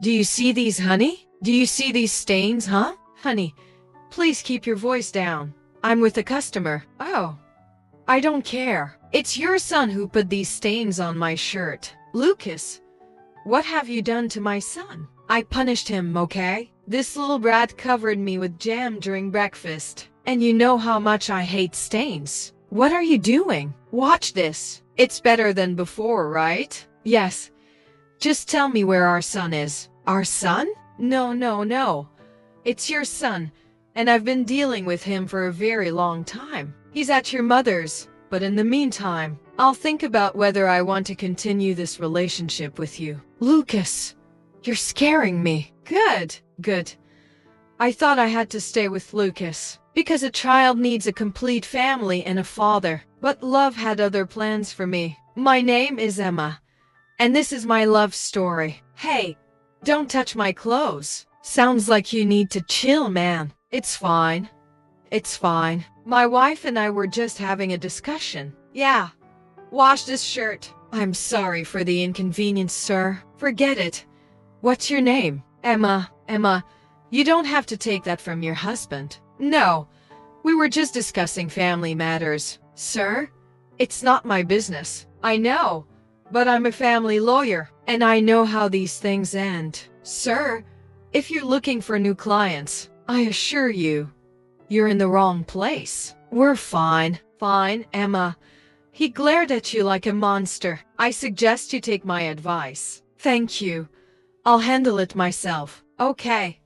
Do you see these, honey? Do you see these stains, huh? Honey, please keep your voice down. I'm with a customer. Oh, I don't care. It's your son who put these stains on my shirt. Lucas, what have you done to my son? I punished him, okay? This little brat covered me with jam during breakfast. And you know how much I hate stains. What are you doing? Watch this. It's better than before, right? Yes. Just tell me where our son is. Our son? No. It's your son, and I've been dealing with him for a very long time. He's at your mother's, but in the meantime, I'll think about whether I want to continue this relationship with you. Lucas, you're scaring me. Good. I thought I had to stay with Lucas, because a child needs a complete family and a father. But love had other plans for me. My name is Emma, and this is my love story. Hey, don't touch my clothes. Sounds like you need to chill, man. It's fine. My wife and I were just having a discussion. Yeah. Wash this shirt. I'm sorry for the inconvenience, sir. Forget it. What's your name? Emma. You don't have to take that from your husband. No. We were just discussing family matters. Sir, it's not my business. I know. But I'm a family lawyer, and I know how these things end. Sir, if you're looking for new clients, I assure you, you're in the wrong place. We're fine. Fine, Emma. He glared at you like a monster. I suggest you take my advice. Thank you. I'll handle it myself. Okay.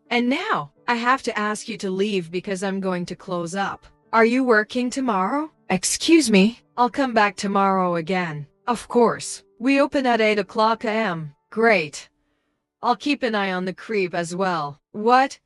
And now, I have to ask you to leave because I'm going to close up. Are you working tomorrow? Excuse me? I'll come back tomorrow again. Of course. We open at 8 o'clock a.m. Great. I'll keep an eye on the creep as well. What?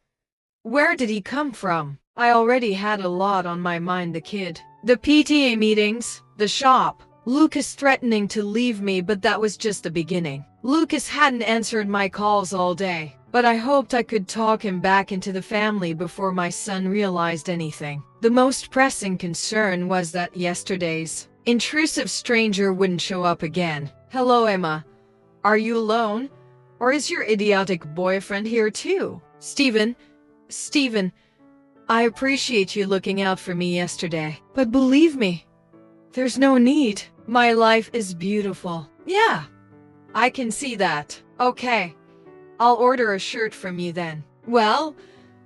Where did he come from? I already had a lot on my mind, the kid. The PTA meetings, the shop, Lucas threatening to leave me, but that was just the beginning. Lucas hadn't answered my calls all day, but I hoped I could talk him back into the family before my son realized anything. The most pressing concern was that yesterday's intrusive stranger wouldn't show up again. Hello, Emma. Are you alone? Or is your idiotic boyfriend here too? Steven, I appreciate you looking out for me yesterday, but believe me, there's no need. My life is beautiful. Yeah, I can see that. Okay, I'll order a shirt from you then. Well,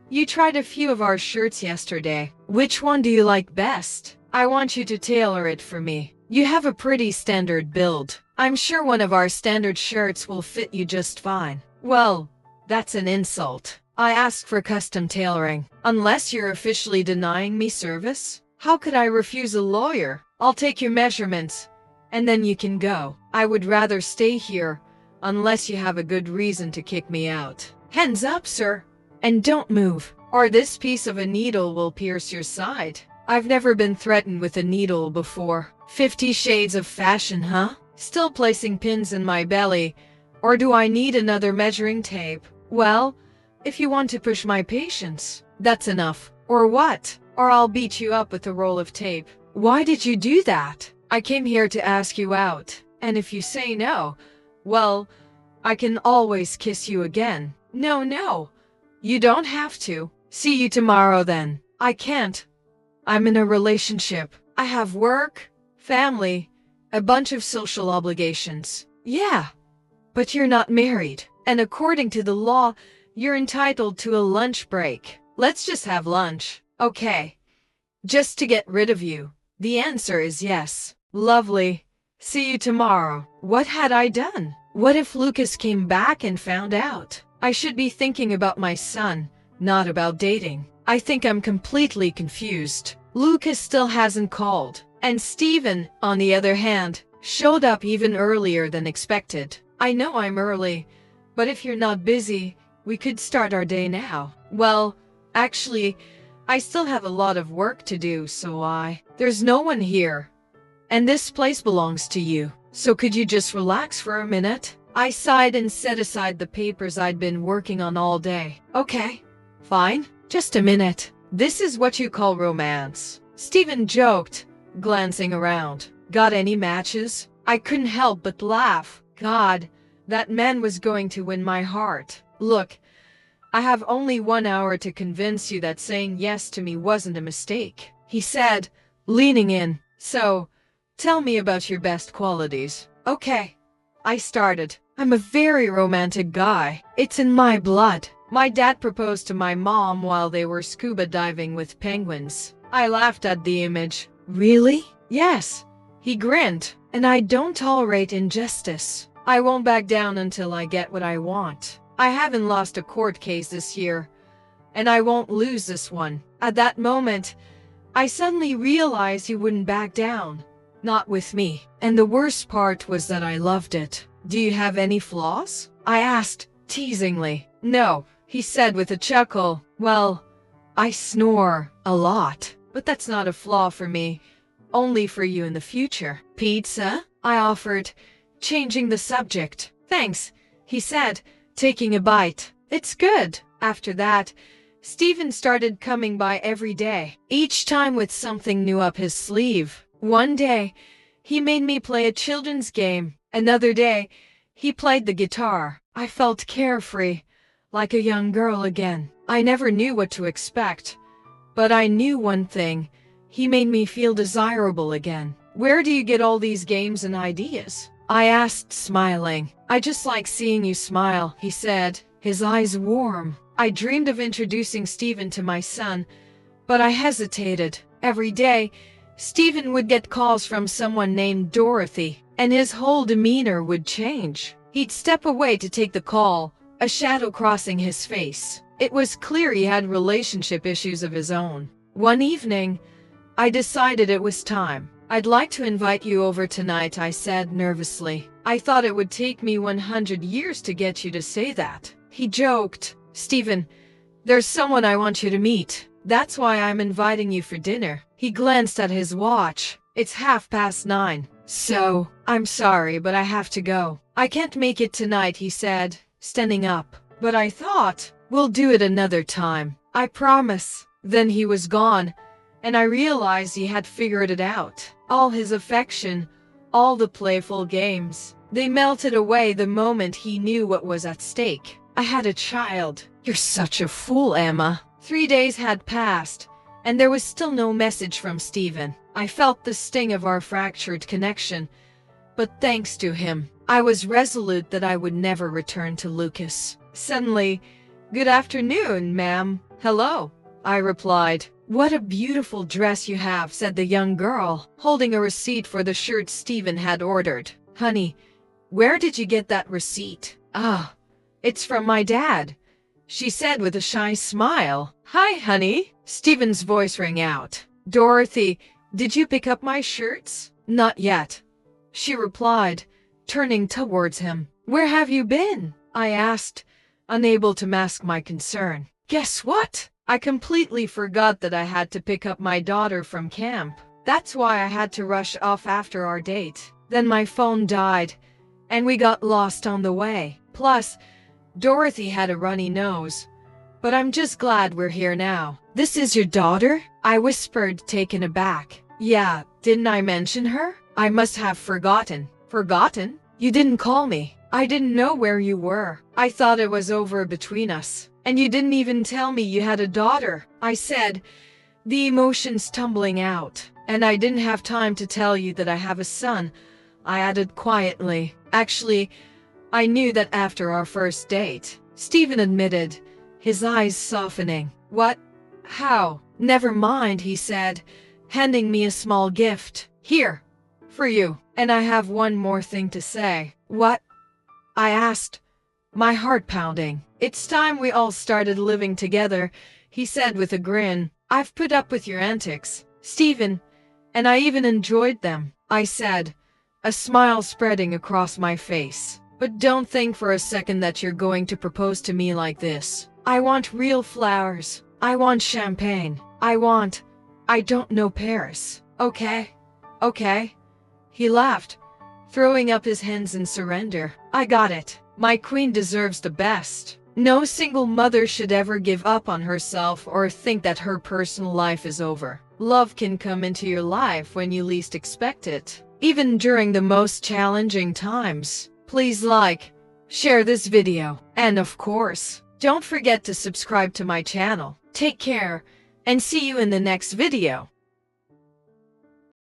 you tried a few of our shirts yesterday. Which one do you like best? I want you to tailor it for me. You have a pretty standard build. I'm sure one of our standard shirts will fit you just fine. Well, that's an insult. I asked for custom tailoring. Unless you're officially denying me service? How could I refuse a lawyer? I'll take your measurements, and then you can go. I would rather stay here, unless you have a good reason to kick me out. Hands up, sir. And don't move, or this piece of a needle will pierce your side. I've never been threatened with a needle before. 50 Shades of Fashion, huh? Still placing pins in my belly, or do I need another measuring tape? Well, if you want to push my patience, that's enough. Or what? Or I'll beat you up with a roll of tape. Why did you do that? I came here to ask you out, and if you say no, well, I can always kiss you again. No, you don't have to. See you tomorrow then. I can't. I'm in a relationship. I have work, family, a bunch of social obligations. Yeah, but you're not married, and according to the law, you're entitled to a lunch break. Let's just have lunch, okay? Just to get rid of you. The answer is yes. Lovely. See you tomorrow. What had I done? What if Lucas came back and found out? I should be thinking about my son, not about dating. I think I'm completely confused. Lucas still hasn't called. And Steven, on the other hand, showed up even earlier than expected. I know I'm early, but if you're not busy, we could start our day now. Well, actually, I still have a lot of work to do, so there's no one here. And this place belongs to you. So could you just relax for a minute? I sighed and set aside the papers I'd been working on all day. Okay, fine. Just a minute. This is what you call romance. Steven joked, glancing around. Got any matches? I couldn't help but laugh. God, that man was going to win my heart. Look, I have only 1 hour to convince you that saying yes to me wasn't a mistake, he said, leaning in. So, tell me about your best qualities. Okay, I started. I'm a very romantic guy. It's in my blood. My dad proposed to my mom while they were scuba diving with penguins. I laughed at the image. Really? Yes. He grinned. And I don't tolerate injustice. I won't back down until I get what I want. I haven't lost a court case this year, and I won't lose this one. At that moment, I suddenly realized he wouldn't back down. Not with me. And the worst part was that I loved it. Do you have any flaws? I asked, teasingly. No, he said with a chuckle. Well, I snore a lot, but that's not a flaw for me. Only for you in the future. Pizza? I offered, changing the subject. Thanks, he said, taking a bite. It's good. After that, Stephen started coming by every day, each time with something new up his sleeve. One day, he made me play a children's game. Another day, he played the guitar. I felt carefree, like a young girl again. I never knew what to expect, but I knew one thing. He made me feel desirable again. Where do you get all these games and ideas? I asked, smiling. I just like seeing you smile, he said, his eyes warm. I dreamed of introducing Stephen to my son, but I hesitated. Every day, Stephen would get calls from someone named Dorothy, and his whole demeanor would change. He'd step away to take the call, a shadow crossing his face. It was clear he had relationship issues of his own. One evening, I decided it was time. I'd like to invite you over tonight, I said nervously. I thought it would take me 100 years to get you to say that. He joked. Stephen, there's someone I want you to meet. That's why I'm inviting you for dinner. He glanced at his watch. It's 9:30. So, I'm sorry, but I have to go. I can't make it tonight, he said, standing up. But I thought, we'll do it another time. I promise. Then he was gone, and I realized he had figured it out. All his affection, all the playful games, they melted away the moment he knew what was at stake. I had a child. You're such a fool, Emma. 3 days had passed, and there was still no message from Stephen. I felt the sting of our fractured connection, but thanks to him, I was resolute that I would never return to Lucas. Suddenly, good afternoon, ma'am. Hello, I replied. What a beautiful dress you have, said the young girl, holding a receipt for the shirt Stephen had ordered. Honey, where did you get that receipt? Ah, it's from my dad, she said with a shy smile. Hi, honey, Stephen's voice rang out. Dorothy, did you pick up my shirts? Not yet, she replied, turning towards him. Where have you been? I asked, unable to mask my concern. Guess what? I completely forgot that I had to pick up my daughter from camp. That's why I had to rush off after our date. Then my phone died, and we got lost on the way. Plus, Dorothy had a runny nose. But I'm just glad we're here now. This is your daughter? I whispered, taken aback. Yeah, didn't I mention her? I must have forgotten. Forgotten? You didn't call me. I didn't know where you were. I thought it was over between us. And you didn't even tell me you had a daughter, I said, the emotions tumbling out. And I didn't have time to tell you that I have a son, I added quietly. Actually, I knew that after our first date, Stephen admitted, his eyes softening. What? How? Never mind, he said, handing me a small gift. Here, for you. And I have one more thing to say. What? I asked, my heart pounding. It's time we all started living together, he said with a grin. I've put up with your antics, Stephen, and I even enjoyed them, I said, a smile spreading across my face. But don't think for a second that you're going to propose to me like this. I want real flowers. I want champagne. I don't know Paris. Okay? Okay? He laughed, throwing up his hands in surrender. I got it. My queen deserves the best. No single mother should ever give up on herself or think that her personal life is over. Love can come into your life when you least expect it, even during the most challenging times. Please like, share this video, and of course, don't forget to subscribe to my channel. Take care, and see you in the next video.